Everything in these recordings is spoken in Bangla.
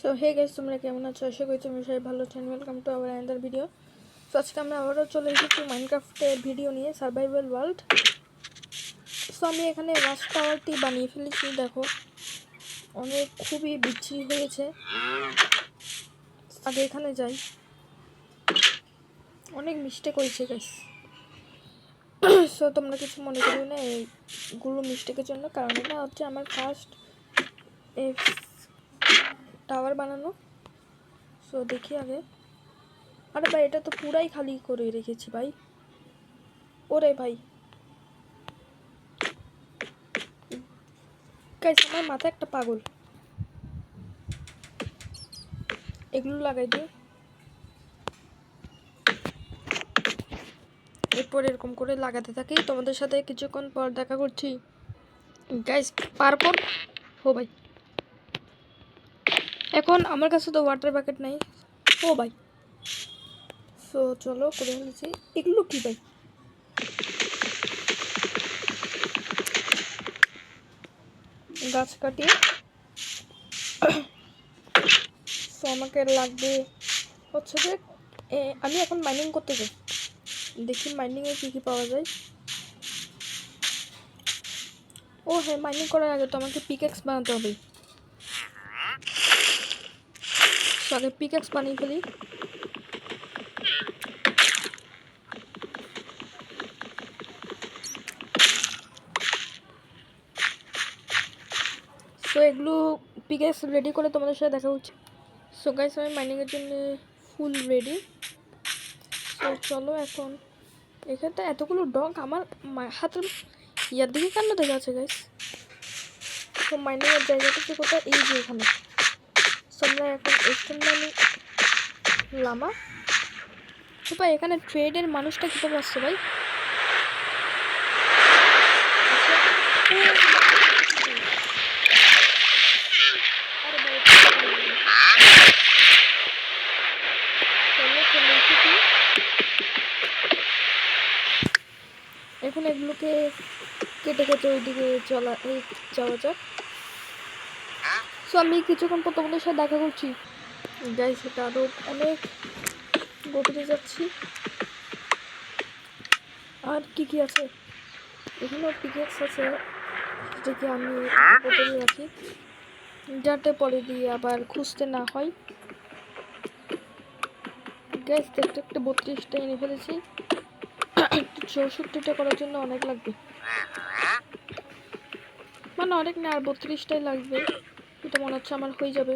সো হে গাইস, তোমরা কেমন আছো? আশা করি তোমরা সবাই ভালো আছো। Welcome to our another video. So আজকে আমরা আবারও চলে এসেছি মাইনক্রাফটের ভিডিও নিয়ে, সার্ভাইভাল ওয়ার্ল্ড। সো আমি এখানে ওয়াচ টাওয়ারটি বানিয়ে ফেলেছি। দেখো, অনেক খুবই বিচ্ছিরি হয়েছে। আগে এখানে যাই, অনেক মিস্টেক হয়েছে গাইস। সো তোমরা কিছু মনে করো না এইগুলো মিস্টেকের জন্য, কারণ এটা হচ্ছে আমার ফার্স্ট টাওয়ার বানানো। সো দেখি আগে। আরে ভাই, এটা তো পুরাই খালি করে রেখেছি ভাই। ওরে ভাই গাইস, আমার মাথা একটা পাগল। এগুলো লাগাই দিই, এরপর এরকম করে লাগাতে থাকি। তোমাদের সাথে কিছুক্ষণ পর দেখা করছি গাইস। পারপর ও ভাই, এখন আমার কাছে তো ওয়াটার বাকেট নাই। ও ভাই, সো চলো করে ফেলেছি। এগুলো কি ভাই? গাছ কাটিয়ে সো আমাকে লাগবে হচ্ছে যে আমি এখন মাইনিং করতে যাই। দেখি মাইনিংয়ে কী কী পাওয়া যায়। ও হ্যাঁ, মাইনিং করার আগে তো আমাকে পিকেক্স বানাতে হবে। সো আগে পিকেক্স বানিয়ে ফেলি। সো এগুলো পিকেক্স রেডি করে তোমাদের সাথে দেখা হচ্ছে। সো গাইস, আমি মাইনিংয়ের জন্য ফুল রেডি। সো চলো এখন। এখানটা এতগুলো ডগ আমার হাতের ইয়ার দিকে কেন দেখা আছে গাইস? তো মাইনিংয়ের জায়গাটা হচ্ছে কোথায়? এই যে এখানে। সো আমরা এখন এক্সটেন্ড মাইনিং লামা। তো ভাই, এখানে ট্রেডের মানুষটা কীভাবে আসছে ভাই? এখন এগুলোকে কেটে কেটে ওইদিকে যাওয়া যাক। সো আমি কিছুক্ষণ পর তোমাদের সাথে দেখা করছি গাইস। এটা আরও অনেক গভীরে যাচ্ছি। আর কি কি আছে এখানেও? পিকেক্স আছে, যেটাকে আমি বোতলে রাখি যাতে পরে দিয়ে আবার খুঁজতে না হয়। গ্যাস দেখতে একটা 32টা এনে ফেলেছি। 64টা করার জন্য অনেক লাগবে, মানে অনেক না, আর 32টাই লাগবে। এটা মনে হচ্ছে আমার হয়ে যাবে।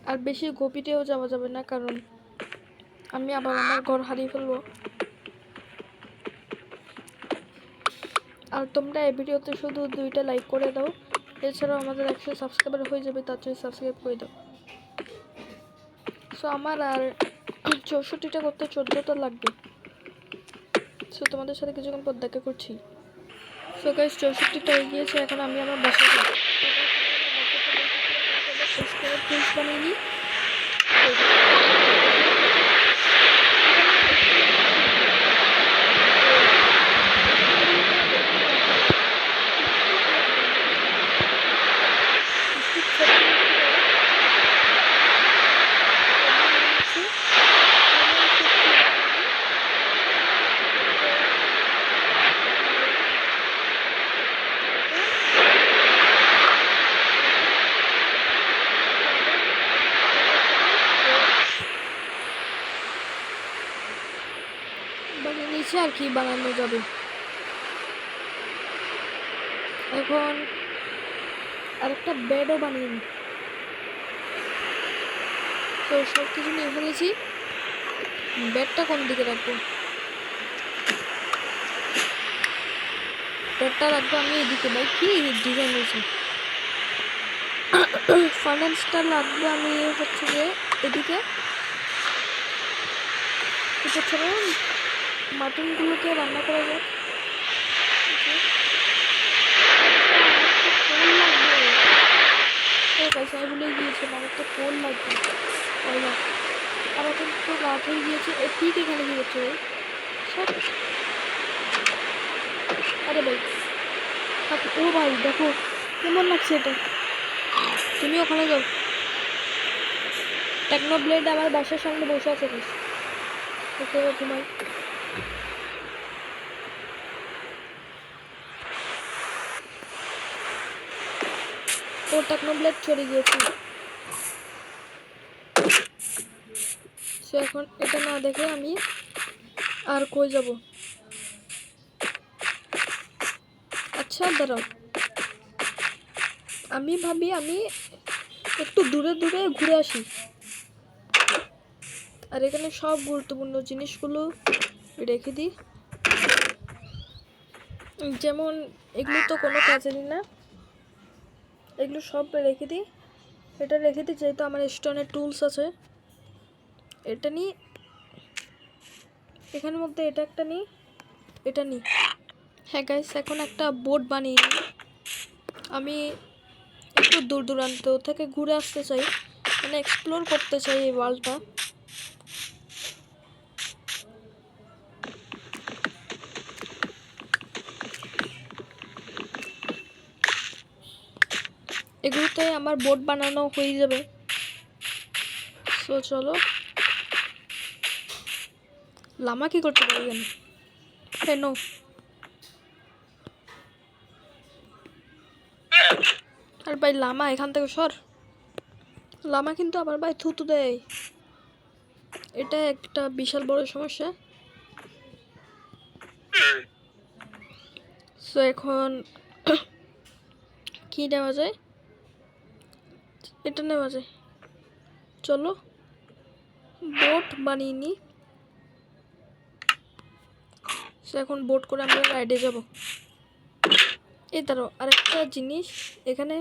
আর বেশি গভীরেও যাওয়া যাবে না, কারণ আমি আবার আমার ঘর হারিয়ে ফেলবো। আর তোমরা এই ভিডিওতে শুধু 2টা লাইক করে দাও, এছাড়াও আমাদের 100 সাবস্ক্রাইবার হয়ে যাবে, তার জন্য সাবস্ক্রাইব করে দাও। সো আমার আর 64টা করতে 14টা লাগবে। সো তোমাদের সাথে কিছুক্ষণ পর দেখা করছি। সো গাইস, 64টা হয়ে গিয়েছে। এখন আমি আমার বাসায় যাই। বানিয়ে নিই। আর কি বানানো যাবে। এখন আরেকটা বেডও বানিয়ে নিই। তো সব কিছু নিয়ে ফেলেছি। বেডটা কোন দিকে রাখবো? বেডটা রাখবো আমি এদিকে। ভাই কি ডিজাইন হয়েছে! ফার্নেসটা লাগবে আমি হচ্ছে যে এদিকে। এটা ছাড়া মাটনগুলোকে রান্না করা যায়। ভুলে গিয়েছিলাম, আমার তো কোল লাগবে। আমার কিন্তু রাত হয়ে গিয়েছে। ঠিক এখানে কি হচ্ছে ভাই? সব আরে ভাই ও ভাই দেখো কেমন লাগছে এটা। তুমি ওখানে যাও। টেকনো ব্লেড আমার বাসার সামনে বসে আছে বেশ। ওকে ঘুমাই। ও টেকনো ব্লেড চলে গিয়েছে। সে এখন এটা না দেখে আমি আর কই যাব? আচ্ছা দাঁড়াও, আমি ভাবি আমি একটু দূরে দূরে ঘুরে আসি। আর এখানে সব গুরুত্বপূর্ণ জিনিসগুলো রেখে দিই। যেমন এগুলো তো কোনো কাজেরই না, এগুলো সব রেখে দিই। এটা রেখে দিই যেহেতু আমার স্টোনের টুলস আছে। এটা নিই, এখানের মধ্যে এটা একটা নিই, এটা নিই। হ্যাঁ গাইস, এখন একটা বোট বানিয়ে নিই। আমি একটু দূর দূরান্ত থেকে ঘুরে আসতে চাই, মানে এক্সপ্লোর করতে চাই এই ওয়ার্ল্ডটা। এগুলোতে আমার বোট বানানো হয়ে যাবে। সো চলো। লামা কি করতে পারি কেন? কেন? আর ভাই লামা এখান থেকে সর। লামা কিন্তু আবার ভাই থুতু দেয়। এটা একটা বিশাল বড় সমস্যা। সো এখন কি নেওয়া যায়? এটা নেওয়া যায়। চলো বোট বানিয়ে নিই। সো এখন বোট করে আমরা রাইডে যাব। এই ধরো আরেকটা জিনিস, এখানে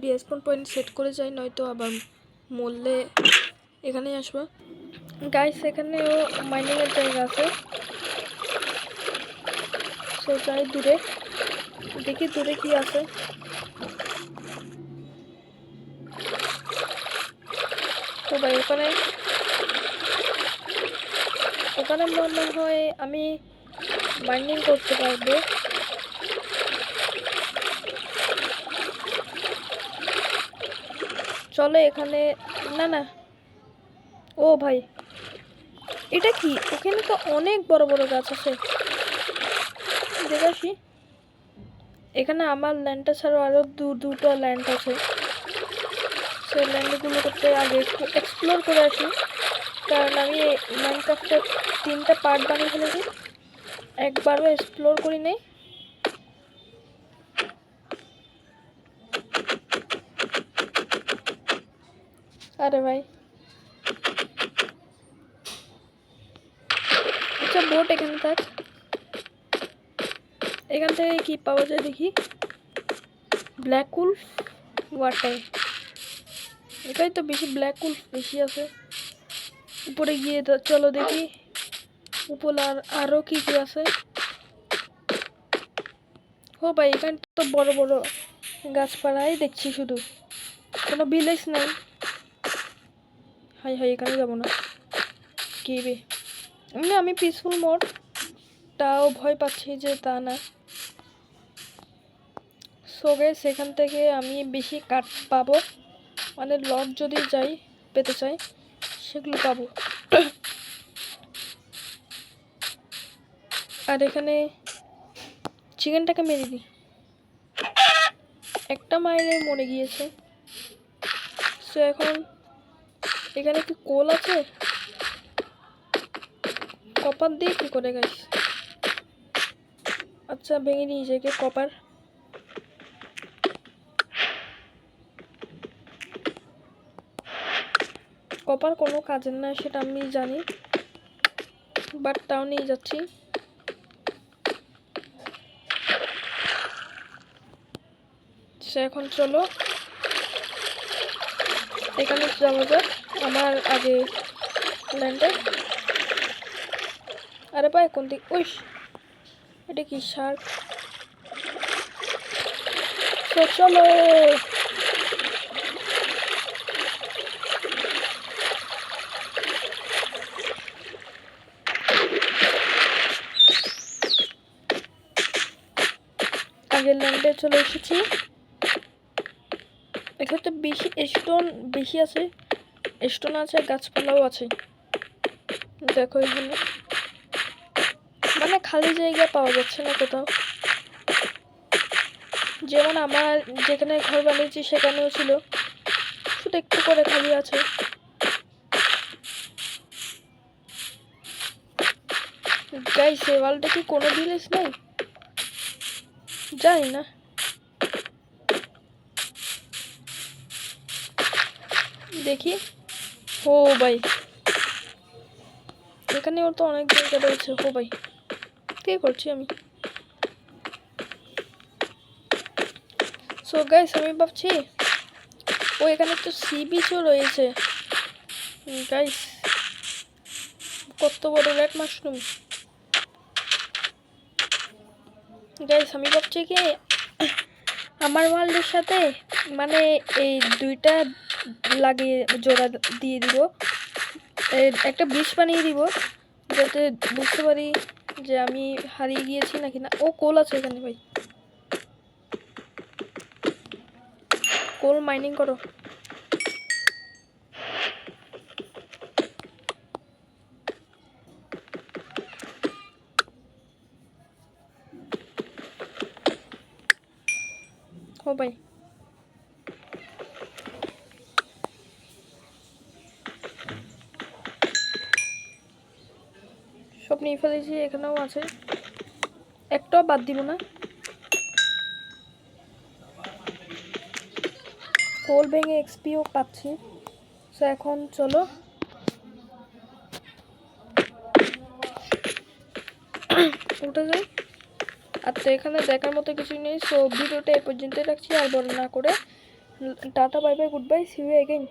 রিস্পন পয়েন্ট সেট করে যাই, নয়তো আবার মরলে এখানেই আসবে। গাইস এখানেও মাইনিংয়ের জায়গা আছে। সো যাই দূরে, দেখি দূরে কি আছে। তো ভাই ওখানে ওখানে মনে হয় আমি মাইনিং করতে পারবো। চলো এখানে, না না, ও ভাই এটা কি? এখানে তো অনেক বড় বড় গাছ আছে, দেখে আসি। এখানে আমার ল্যান্ডটা ছাড়াও আরও দুটো ল্যান্ড আছে। সেই ল্যান্ডগুলো করতে আগে একটু এক্সপ্লোর করে আসি, কারণ আমি মাইনক্রাফটের 3টা পার্ট বানিয়ে ফেলেছি, একবারও এক্সপ্লোর করি নাই। আরে ভাই আচ্ছা বোট এখানে থাক। এখান থেকে কি পাওয়া যায় দেখি। ব্ল্যাক উলফ ওয়াটার, এটাই তো বেশি, ব্ল্যাক উলফ বেশি আছে। উপরে গিয়ে চলো দেখি উপরে আরও কি কি আছে। ও ভাই এখানে তো বড় বড় গাছপালাই দেখছি, শুধু কোনো ভিলেজ নাই। হাই হাই এখানে যাবো না, কি রে? এমনি আমি পিসফুল মোড, তাও ভয় পাচ্ছি যে তা না। সো গাইস সেখান থেকে আমি বেশি কাঠ পাবো, মানে লট যদি যাই পেতে চাই সেগুলো পাবো। আর এখানে চিকেনটাকে মেরে দিই, একটা মাইরে মরে গিয়েছে। সো এখন এখানে কি কোল আছে? কপার দিয়ে কি করে গাইস? আচ্ছা ভেঙে নিয়ে যাই কপার। কপার কোনো কাজের না সেটা আমি জানি, বাট তাও নিয়ে যাচ্ছি। সে এখন চলো এখানে যাওয়া যাক আমার আগে ল্যান্ডে। আরে ভাই কোন দিক? ওই এটা কি শার্ক? চলো নিজের ল্যান্ডে চলে এসেছি। এখানে তো বেশি স্টোন বেশি আছে, স্টোন আছে, গাছপালাও আছে। দেখো এখানে মানে খালি জায়গা পাওয়া যাচ্ছে না কোথাও। যেমন আমার যেখানে ঘর বানিয়েছি সেখানেও ছিল, শুধু একটু করে খালি আছে। গাইস এই ওয়ালটা কি কোনো ভিলেজ নেই? জানি না। দেখি। ও ভাই এখানেও তো অনেক জায়গা রয়েছে। ও ভাই কি করছি আমি? সো গাইস আমি ভাবছি ও এখানে তো সি বিচও রয়েছে। গাইস কত বড় রেড মাশরুম। গাইস আমি ভাবছি কি আমার ওয়ার্ল্ডের সাথে মানে এই দুইটা লাগিয়ে জোড়া দিয়ে দিব, একটা ব্রিজ বানিয়ে দিব, যাতে বুঝতে পারি যে আমি হারিয়ে গিয়েছি নাকি না। ও কোল আছে এখানে ভাই, কোল মাইনিং করো। ও ভাই সব নিয়ে ফেলেছি, এখানেও আছে, একটাও বাদ দিব না। কোল ভেঙে এক্সপিও পাচ্ছি। সো এখন চলো উঠে যাই। আর তো এখানে দেখার মতো কিছু নেই। সো ভিডিওটা এই পর্যন্তই রাখছি, আর বড় না করে। Tata bye bye goodbye, see you again.